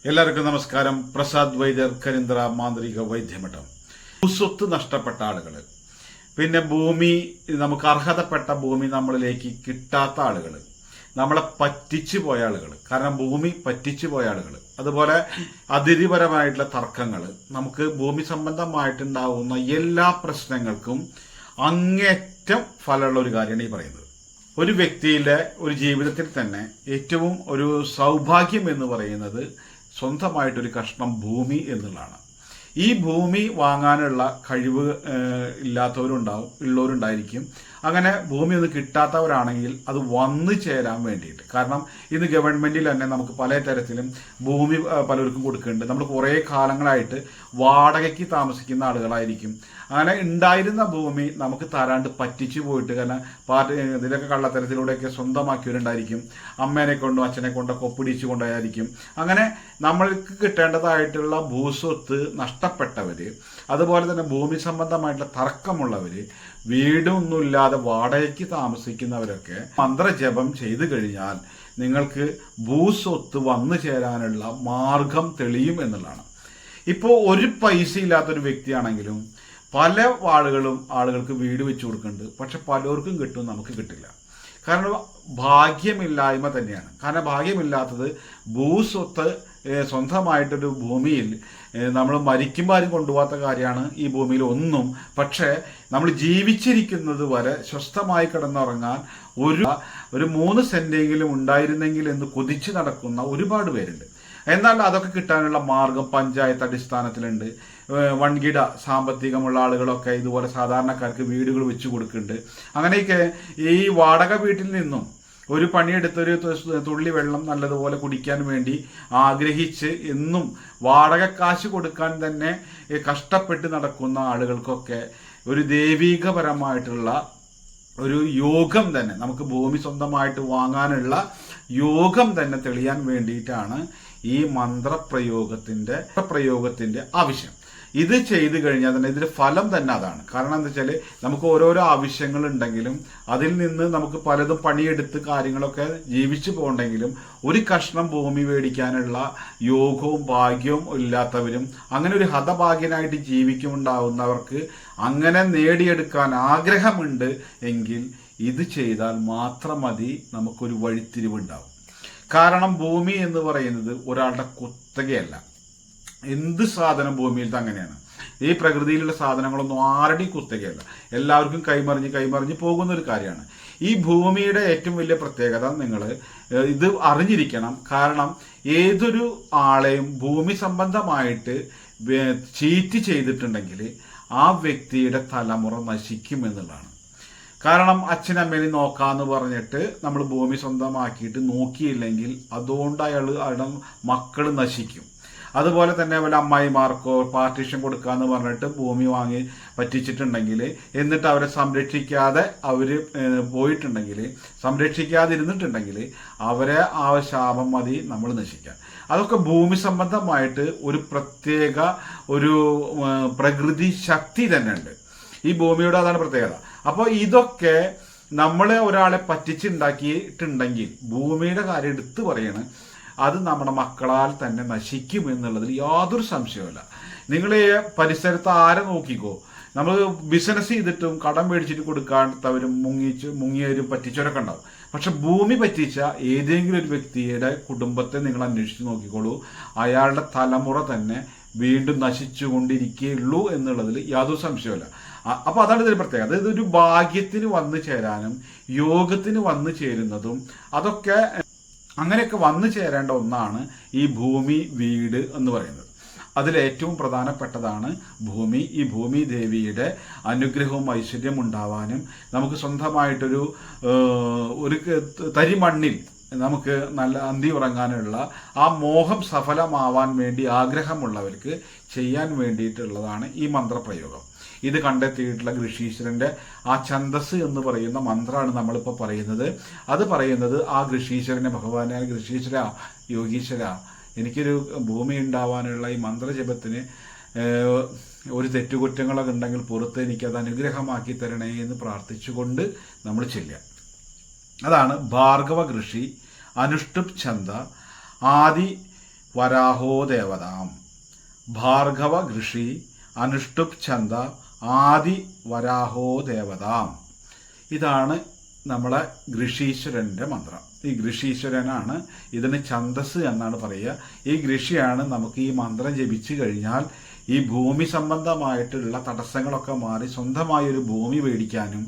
എല്ലാവർക്കും നമസ്കാരം. പ്രസാദ് വൈദ്യർ, കരിന്ദ്ര മാന്ത്രിക വൈദ്യമഠം. സ്വത്ത് നഷ്ടപ്പെട്ട ആളുകൾ, പിന്നെ ഭൂമി, നമുക്ക് അർഹതപ്പെട്ട ഭൂമി നമ്മളിലേക്ക് കിട്ടാത്ത ആളുകൾ, നമ്മളെ പറ്റിച്ചു പോയ ആളുകൾ, കാരണം ഭൂമി പറ്റിച്ചു പോയ ആളുകൾ, അതുപോലെ അതിരിപരമായിട്ടുള്ള തർക്കങ്ങൾ, നമുക്ക് ഭൂമി സംബന്ധമായിട്ടുണ്ടാവുന്ന എല്ലാ പ്രശ്നങ്ങൾക്കും അങ്ങേറ്റം ഫലമുള്ള ഒരു കാര്യമാണ് ഈ പറയുന്നത്. ഒരു വ്യക്തിയുടെ ഒരു ജീവിതത്തിൽ തന്നെ ഏറ്റവും ഒരു സൗഭാഗ്യം എന്ന് പറയുന്നത് സ്വന്തമായിട്ടൊരു കഷ്ണം ഭൂമി എന്നുള്ളതാണ്. ഈ ഭൂമി വാങ്ങാനുള്ള കഴിവ് ഇല്ലാത്തവരുണ്ടാവും, ഉള്ളവരുണ്ടായിരിക്കും. അങ്ങനെ ഭൂമി ഒന്നും കിട്ടാത്തവരാണെങ്കിൽ അത് വന്നു ചേരാൻ വേണ്ടിയിട്ട്, കാരണം ഇന്ന് ഗവൺമെന്റിൽ തന്നെ നമുക്ക് പല തരത്തിലും ഭൂമി പലർക്കും കൊടുക്കുന്നുണ്ട്. നമ്മൾ കുറേ കാലങ്ങളായിട്ട് വാടകയ്ക്ക് താമസിക്കുന്ന ആളുകളായിരിക്കും. അങ്ങനെ ഉണ്ടായിരുന്ന ഭൂമി നമുക്ക് തരാണ്ട് പറ്റിച്ചു പോയിട്ട്, കാരണം ഇതിലൊക്കെ കള്ളത്തരത്തിലൂടെയൊക്കെ സ്വന്തമാക്കിയവരുണ്ടായിരിക്കും. അമ്മേനെ കൊണ്ടും അച്ഛനെ കൊണ്ടൊക്കെ ഒപ്പിടിച്ചു കൊണ്ടായിരിക്കും. അങ്ങനെ നമ്മൾക്ക് കിട്ടേണ്ടതായിട്ടുള്ള ഭൂസ്വത്ത് നഷ്ടപ്പെട്ടവര്, അതുപോലെ തന്നെ ഭൂമി സംബന്ധമായിട്ടുള്ള തർക്കമുള്ളവര്, വീടൊന്നുമില്ലാതെ വാടകയ്ക്ക് താമസിക്കുന്നവരൊക്കെ മന്ത്രജപം ചെയ്തു കഴിഞ്ഞാൽ നിങ്ങൾക്ക് ഭൂസ്വത്ത് വന്നു ചേരാനുള്ള മാർഗം തെളിയും എന്നുള്ളതാണ്. ഇപ്പോൾ ഒരു പൈസ ഇല്ലാത്തൊരു വ്യക്തിയാണെങ്കിലും പല ആളുകൾക്ക് വീട് വെച്ചു കൊടുക്കുന്നുണ്ട്. പക്ഷെ പലർക്കും കിട്ടും, നമുക്ക് കിട്ടില്ല. കാരണം ഭാഗ്യമില്ലായ്മ തന്നെയാണ്. കാരണം ഭാഗ്യമില്ലാത്തത് ഭൂസ്വത്ത് സ്വന്തമായിട്ടൊരു ഭൂമിയിൽ നമ്മൾ മരിക്കുമ്പോൾ ആരും കൊണ്ടുപോകാത്ത കാര്യമാണ് ഈ ഭൂമിയിൽ ഒന്നും. പക്ഷേ നമ്മൾ ജീവിച്ചിരിക്കുന്നത് വരെ സ്വസ്ഥമായി കിടന്നുറങ്ങാൻ ഒരു 3 സെന്റെങ്കിലും ഉണ്ടായിരുന്നെങ്കിൽ എന്ന് കൊതിച്ച് നടക്കുന്ന ഒരുപാട് പേരുണ്ട്. എന്നാൽ അതൊക്കെ കിട്ടാനുള്ള മാർഗം പഞ്ചായത്ത് അടിസ്ഥാനത്തിലുണ്ട്. വൻകിട സാമ്പത്തികമുള്ള ആളുകളൊക്കെ ഇതുപോലെ സാധാരണക്കാർക്ക് വീടുകൾ വെച്ച് കൊടുക്കുന്നുണ്ട്. അങ്ങനെയൊക്കെ ഈ വാടക വീട്ടിൽ നിന്നും ഒരു പണിയെടുത്തൊരു തുള്ളി വെള്ളം നല്ലതുപോലെ കുടിക്കാൻ വേണ്ടി ആഗ്രഹിച്ച് എന്നും വാടകക്കാശ് കൊടുക്കാൻ തന്നെ കഷ്ടപ്പെട്ട് നടക്കുന്ന ആളുകൾക്കൊക്കെ ഒരു ദൈവീകപരമായിട്ടുള്ള ഒരു യോഗം തന്നെ, നമുക്ക് ഭൂമി സ്വന്തമായിട്ട് വാങ്ങാനുള്ള യോഗം തന്നെ തെളിയാൻ വേണ്ടിയിട്ടാണ് ഈ മന്ത്രപ്രയോഗത്തിന്റെ ആവശ്യം. ഇത് ചെയ്തു കഴിഞ്ഞാൽ തന്നെ ഇതിന്റെ ഫലം തന്നെ അതാണ്. കാരണം എന്താ വെച്ചാൽ നമുക്ക് ഓരോരോ ആവശ്യങ്ങൾ ഉണ്ടെങ്കിലും അതിൽ നിന്ന് നമുക്ക് പലതും പണിയെടുത്ത് കാര്യങ്ങളൊക്കെ ജീവിച്ചു പോകണ്ടെങ്കിലും ഒരു കഷ്ണം ഭൂമി മേടിക്കാനുള്ള യോഗവും ഭാഗ്യവും ഇല്ലാത്തവരും അങ്ങനെ ഒരു ഹതഭാഗ്യനായിട്ട് ജീവിക്കുമുണ്ടാവുന്നവർക്ക് അങ്ങനെ നേടിയെടുക്കാൻ ആഗ്രഹമുണ്ട് എങ്കിൽ ഇത് ചെയ്താൽ മാത്രം മതി, നമുക്കൊരു വഴിത്തിരിവുണ്ടാവും. കാരണം ഭൂമി എന്ന് പറയുന്നത് ഒരാളുടെ കുത്തകയല്ല. എന്ത് സാധനം ഭൂമിയിൽ അങ്ങനെയാണ്. ഈ പ്രകൃതിയിലുള്ള സാധനങ്ങളൊന്നും ആരുടെയും കുത്തകയല്ല, എല്ലാവർക്കും കൈമറിഞ്ഞ് പോകുന്ന ഒരു കാര്യമാണ്. ഈ ഭൂമിയുടെ ഏറ്റവും വലിയ പ്രത്യേകത നിങ്ങൾ ഇത് അറിഞ്ഞിരിക്കണം. കാരണം ഏതൊരു ആളെയും ഭൂമി സംബന്ധമായിട്ട് ചീറ്റ് ചെയ്തിട്ടുണ്ടെങ്കിൽ ആ വ്യക്തിയുടെ തലമുറ നശിക്കും എന്നുള്ളതാണ്. കാരണം അച്ഛനമ്മേനെ നോക്കാന്ന് പറഞ്ഞിട്ട് നമ്മൾ ഭൂമി സ്വന്തമാക്കിയിട്ട് നോക്കിയില്ലെങ്കിൽ അതുകൊണ്ട് അയാളുടെ മക്കൾ നശിക്കും. അതുപോലെ തന്നെ വല്ല അമ്മായിമാർക്കോ പാർട്ടീഷൻ കൊടുക്കാന്ന് പറഞ്ഞിട്ട് ഭൂമി വാങ്ങി പറ്റിച്ചിട്ടുണ്ടെങ്കിൽ, എന്നിട്ട് അവരെ സംരക്ഷിക്കാതെ അവർ പോയിട്ടുണ്ടെങ്കിൽ, സംരക്ഷിക്കാതിരുന്നിട്ടുണ്ടെങ്കിൽ അവരെ ആ ശാപം മതി നമ്മൾ നശിക്കാൻ. അതൊക്കെ ഭൂമി സംബന്ധമായിട്ട് ഒരു പ്രത്യേക ഒരു പ്രകൃതി ശക്തി തന്നെ ഉണ്ട് ഈ ഭൂമിയുടെ, അതാണ് പ്രത്യേകത. അപ്പോൾ ഇതൊക്കെ നമ്മളെ ഒരാളെ പറ്റിച്ചുണ്ടാക്കിയിട്ടുണ്ടെങ്കിൽ ഭൂമിയുടെ കാര്യം എടുത്തു പറയണം, അത് നമ്മുടെ മക്കളാൽ തന്നെ നശിക്കും എന്നുള്ളതിൽ യാതൊരു സംശയവുമില്ല. നിങ്ങൾ പരിസരത്ത് ആരെ നോക്കിക്കോ, നമ്മൾ ബിസിനസ് ചെയ്തിട്ടും കടം മേടിച്ചിട്ട് കൊടുക്കാത്തവരും മുങ്ങിയവരും പറ്റിച്ചവരൊക്കെ ഉണ്ടാവും. പക്ഷെ ഭൂമി പറ്റിച്ച ഏതെങ്കിലും ഒരു വ്യക്തിയുടെ കുടുംബത്തെ നിങ്ങൾ അന്വേഷിച്ച് നോക്കിക്കോളൂ, അയാളുടെ തലമുറ തന്നെ വീണ്ടും നശിച്ചുകൊണ്ടിരിക്കുകയുള്ളൂ എന്നുള്ളതിൽ യാതൊരു സംശയവുമില്ല. അപ്പൊ അതാണ് ഇതിന് പ്രത്യേകത. അതായത് ഒരു ഭാഗ്യത്തിന് വന്നു ചേരാനും യോഗത്തിന് വന്നു ചേരുന്നതും അതൊക്കെ അങ്ങനെയൊക്കെ വന്നു ചേരേണ്ട ഒന്നാണ് ഈ ഭൂമി വീട് എന്ന് പറയുന്നത്. അതിലേറ്റവും പ്രധാനപ്പെട്ടതാണ് ഭൂമി. ഈ ഭൂമി ദേവിയുടെ അനുഗ്രഹവും ഐശ്വര്യം ഉണ്ടാവാനും നമുക്ക് സ്വന്തമായിട്ടൊരു തരിമണ്ണിൽ നമുക്ക് നല്ല അന്തി ഉറങ്ങാനുള്ള ആ മോഹം സഫലമാവാൻ വേണ്ടി ആഗ്രഹമുള്ളവർക്ക് ചെയ്യാൻ വേണ്ടിയിട്ടുള്ളതാണ് ഈ മന്ത്രപ്രയോഗം. ഇത് കണ്ടെത്തിയിട്ടുള്ള ഋഷീശ്വരന്റെ ആ ഛന്ദസ് എന്ന് പറയുന്ന മന്ത്രമാണ് നമ്മളിപ്പോൾ പറയുന്നത്. അത് പറയുന്നത് ആ ഋഷീശ്വരനെ, ഭഗവാനെ ഋഷീശ്വര, യോഗീശ്വര, എനിക്കൊരു ഭൂമി ഉണ്ടാവാനുള്ള ഈ മന്ത്രജപത്തിന് ഒരു തെറ്റുകുറ്റങ്ങളൊക്കെ ഉണ്ടെങ്കിൽ പുറത്ത് എനിക്കത് അനുഗ്രഹമാക്കി തരണേ എന്ന് പ്രാർത്ഥിച്ചുകൊണ്ട് നമ്മൾ ചെല്ലുക. അതാണ് ഭാർഗവ ഋഷി, അനുഷ്ടുപ് ഛന്ദ, ആദി വരാഹോ ദേവതാം ഭാർഗവ ഘൃഷി അനുഷ്ടുപ് ഛന്ദ ആദി വരാഹോ ദേവതാം. ഇതാണ് നമ്മളെ ഘൃഷീശ്വരൻ്റെ മന്ത്രം. ഈ ഘൃഷീശ്വരനാണ്, ഇതിന് ഛന്ദസ് എന്നാണ് പറയുക. ഈ ഘൃഷിയാണ് നമുക്ക് ഈ മന്ത്രം ജപിച്ചു കഴിഞ്ഞാൽ ഈ ഭൂമി സംബന്ധമായിട്ടുള്ള തടസ്സങ്ങളൊക്കെ മാറി സ്വന്തമായൊരു ഭൂമി മേടിക്കാനും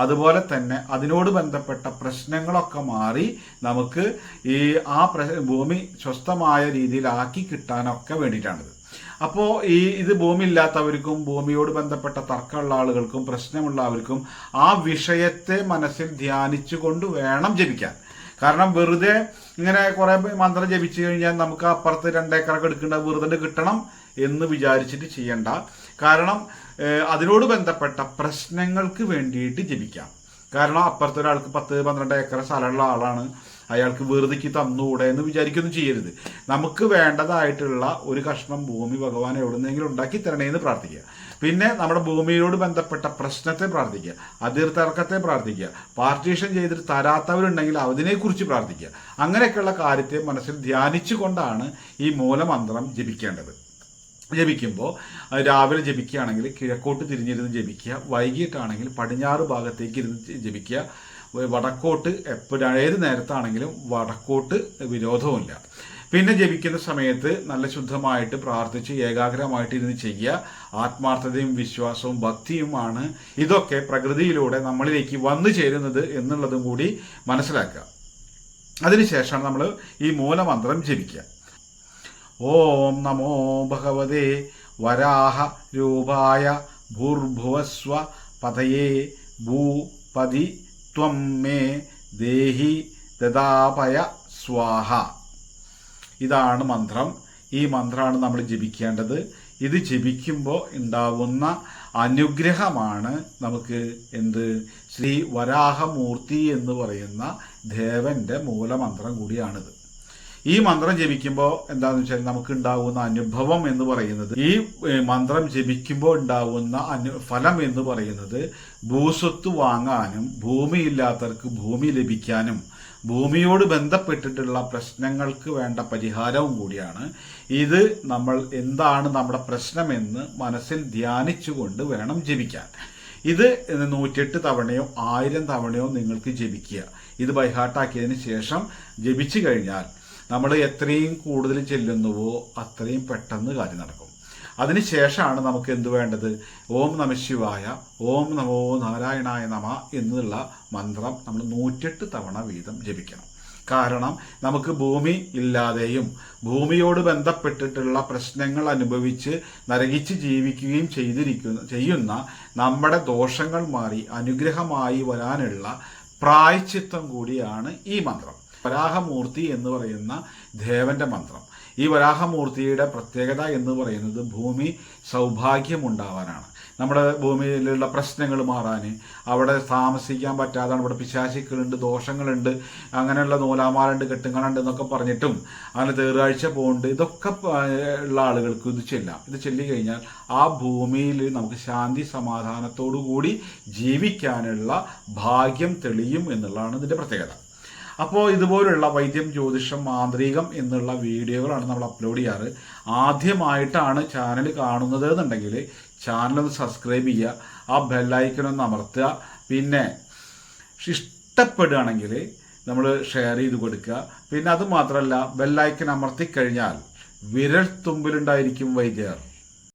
അതുപോലെ തന്നെ അതിനോട് ബന്ധപ്പെട്ട പ്രശ്നങ്ങളൊക്കെ മാറി നമുക്ക് ഈ ഭൂമി സ്വസ്ഥമായ രീതിയിലാക്കി കിട്ടാനൊക്കെ വേണ്ടിയിട്ടാണിത്. അപ്പോൾ ഇത് ഭൂമി ഇല്ലാത്തവർക്കും ഭൂമിയോട് ബന്ധപ്പെട്ട തർക്കമുള്ള ആളുകൾക്കും പ്രശ്നമുള്ളവർക്കും ആ വിഷയത്തെ മനസ്സിൽ ധ്യാനിച്ചുകൊണ്ട് വേണം ജപിക്കാൻ. കാരണം വെറുതെ ഇങ്ങനെ കുറെ മന്ത്രം ജപിച്ചു കഴിഞ്ഞാൽ നമുക്ക് അപ്പുറത്ത് 2 ഏക്കറൊക്കെ എടുക്കേണ്ട വെറുതെ കിട്ടണം എന്ന് വിചാരിച്ചിട്ട് ചെയ്യണ്ട. കാരണം അതിനോട് ബന്ധപ്പെട്ട പ്രശ്നങ്ങൾക്ക് വേണ്ടിയിട്ട് ജപിക്കാം. കാരണം അപ്പുറത്തെ ഒരാൾക്ക് 10-12 ഏക്കർ സ്ഥലമുള്ള ആളാണ്, അയാൾക്ക് വെറുതെക്ക് തന്നുകൂടെ എന്ന് വിചാരിക്കൊന്നും ചെയ്യരുത്. നമുക്ക് വേണ്ടതായിട്ടുള്ള ഒരു കഷ്ണം ഭൂമി ഭഗവാൻ എവിടുന്നെങ്കിലും ഉണ്ടാക്കി തരണേന്ന് പ്രാർത്ഥിക്കുക. പിന്നെ നമ്മുടെ ഭൂമിയോട് ബന്ധപ്പെട്ട പ്രശ്നത്തെ പ്രാർത്ഥിക്കുക, അതിർത്തർക്കത്തെ പ്രാർത്ഥിക്കുക, പാർട്ടീഷൻ ചെയ്തിട്ട് തരാത്തവരുണ്ടെങ്കിൽ അതിനെക്കുറിച്ച് പ്രാർത്ഥിക്കുക. അങ്ങനെയൊക്കെയുള്ള കാര്യത്തെ മനസ്സിൽ ധ്യാനിച്ചുകൊണ്ടാണ് ഈ മൂലമന്ത്രം ജപിക്കേണ്ടത്. ജപിക്കുമ്പോൾ രാവിലെ ജപിക്കുകയാണെങ്കിൽ കിഴക്കോട്ട് തിരിഞ്ഞിരുന്ന് ജപിക്കുക, വൈകിട്ടാണെങ്കിൽ പടിഞ്ഞാറ് ഭാഗത്തേക്ക് ഇരുന്ന് ജപിക്കുക, വടക്കോട്ട് ഏത് നേരത്താണെങ്കിലും വടക്കോട്ട് വിരോധവുമില്ല. പിന്നെ ജപിക്കുന്ന സമയത്ത് നല്ല ശുദ്ധമായിട്ട് പ്രാർത്ഥിച്ച് ഏകാഗ്രമായിട്ട് ഇരുന്ന് ചെയ്യുക. ആത്മാർത്ഥതയും വിശ്വാസവും ഭക്തിയുമാണ് ഇതൊക്കെ പ്രകൃതിയിലൂടെ നമ്മളിലേക്ക് വന്നു ചേരുന്നത് എന്നുള്ളതും കൂടി മനസ്സിലാക്കുക. അതിനുശേഷമാണ് നമ്മൾ ഈ മൂലമന്ത്രം ജപിക്കുക. ഓം നമോ ഭഗവതേ വരാഹ രൂപായ ഭൂർഭുവസ്വ പതയേ ഭൂപതി ത്വം മേ ദേഹി ദദാപയ സ്വാഹ. ഇതാണ് മന്ത്രം. ഈ മന്ത്രമാണ് നമ്മൾ ജപിക്കേണ്ടത്. ഇത് ജപിക്കുമ്പോൾ ഉണ്ടാവുന്ന അനുഗ്രഹമാണ് നമുക്ക് ശ്രീ വരാഹമൂർത്തി എന്ന് പറയുന്ന ദേവന്റെ മൂലമന്ത്രം കൂടിയാണിത്. ഈ മന്ത്രം ജപിക്കുമ്പോൾ എന്താണെന്ന് വെച്ചാൽ നമുക്ക് ഉണ്ടാവുന്ന അനുഭവം എന്ന് പറയുന്നത്, ഈ മന്ത്രം ജപിക്കുമ്പോൾ ഉണ്ടാവുന്ന ഫലം എന്ന് പറയുന്നത് ഭൂസ്വത്ത് വാങ്ങാനും ഭൂമിയില്ലാത്തവർക്ക് ഭൂമി ലഭിക്കാനും ഭൂമിയോട് ബന്ധപ്പെട്ടിട്ടുള്ള പ്രശ്നങ്ങൾക്ക് വേണ്ട പരിഹാരവും കൂടിയാണ്. ഇത് നമ്മൾ എന്താണ് നമ്മുടെ പ്രശ്നമെന്ന് മനസ്സിൽ ധ്യാനിച്ചുകൊണ്ട് വേണം ജപിക്കാൻ. ഇത് 108 തവണയോ 1000 തവണയോ നിങ്ങൾക്ക് ജപിക്കുക. ഇത് ബൈഹാർട്ടാക്കിയതിന് ശേഷം ജപിച്ചു കഴിഞ്ഞാൽ നമ്മൾ എത്രയും കൂടുതൽ ചെല്ലുന്നുവോ അത്രയും പെട്ടെന്ന് കാര്യം നടക്കും. അതിനുശേഷമാണ് നമുക്ക് എന്ത് വേണ്ടത്? ഓം നമ ശിവായ, ഓം നമോ നാരായണായ നമ എന്നുള്ള മന്ത്രം നമ്മൾ 108 തവണ വീതം ജപിക്കണം. കാരണം നമുക്ക് ഭൂമി ഇല്ലാതെയും ഭൂമിയോട് ബന്ധപ്പെട്ടിട്ടുള്ള പ്രശ്നങ്ങൾ അനുഭവിച്ച് നരകിച്ച് ജീവിക്കുകയും ചെയ്യുന്ന നമ്മുടെ ദോഷങ്ങൾ മാറി അനുഗ്രഹമായി വരാനുള്ള പ്രായശ്ചിത്തം കൂടിയാണ് ഈ മന്ത്രം. വരാഹമൂർത്തി എന്ന് പറയുന്ന ദേവന്റെ മന്ത്രം. ഈ വരാഹമൂർത്തിയുടെ പ്രത്യേകത എന്ന് പറയുന്നത് ഭൂമി സൗഭാഗ്യമുണ്ടാവാനാണ്. നമ്മുടെ ഭൂമിയിലുള്ള പ്രശ്നങ്ങൾ മാറാൻ, അവിടെ താമസിക്കാൻ പറ്റാതെ അവിടെ പിശാചുക്കളുണ്ട്, ദോഷങ്ങളുണ്ട്, അങ്ങനെയുള്ള നൂലാമാലുണ്ട്, കെട്ടുങ്ങളുണ്ട് എന്നൊക്കെ പറഞ്ഞിട്ടും അങ്ങനെ തേറാഴ്ച പോകുന്നുണ്ട്, ഇതൊക്കെ ഉള്ള ആളുകൾക്ക് ഇത് ചെല്ലാം. ഇത് ചൊല്ലിക്കഴിഞ്ഞാൽ ആ ഭൂമിയിൽ നമുക്ക് ശാന്തി സമാധാനത്തോടു കൂടി ജീവിക്കാനുള്ള ഭാഗ്യം തെളിയും എന്നുള്ളതാണ് ഇതിൻ്റെ പ്രത്യേകത. അപ്പോൾ ഇതുപോലുള്ള വൈദ്യം, ജ്യോതിഷം, മാന്ത്രികം എന്നുള്ള വീഡിയോകളാണ് നമ്മൾ അപ്ലോഡ് ചെയ്യാറ്. ആദ്യമായിട്ടാണ് ചാനൽ കാണുന്നത് എന്നുണ്ടെങ്കിൽ ചാനലൊന്ന് സബ്സ്ക്രൈബ് ചെയ്യുക, ആ ബെല്ലൈക്കനൊന്ന് അമർത്തുക. പിന്നെ ഇഷ്ടപ്പെടുകയാണെങ്കിൽ നമ്മൾ ഷെയർ ചെയ്ത് കൊടുക്കുക. പിന്നെ അത് മാത്രമല്ല, ബെല്ലൈക്കൻ അമർത്തിക്കഴിഞ്ഞാൽ വിരൽ തുമ്പിലുണ്ടായിരിക്കും വൈദ്യർ.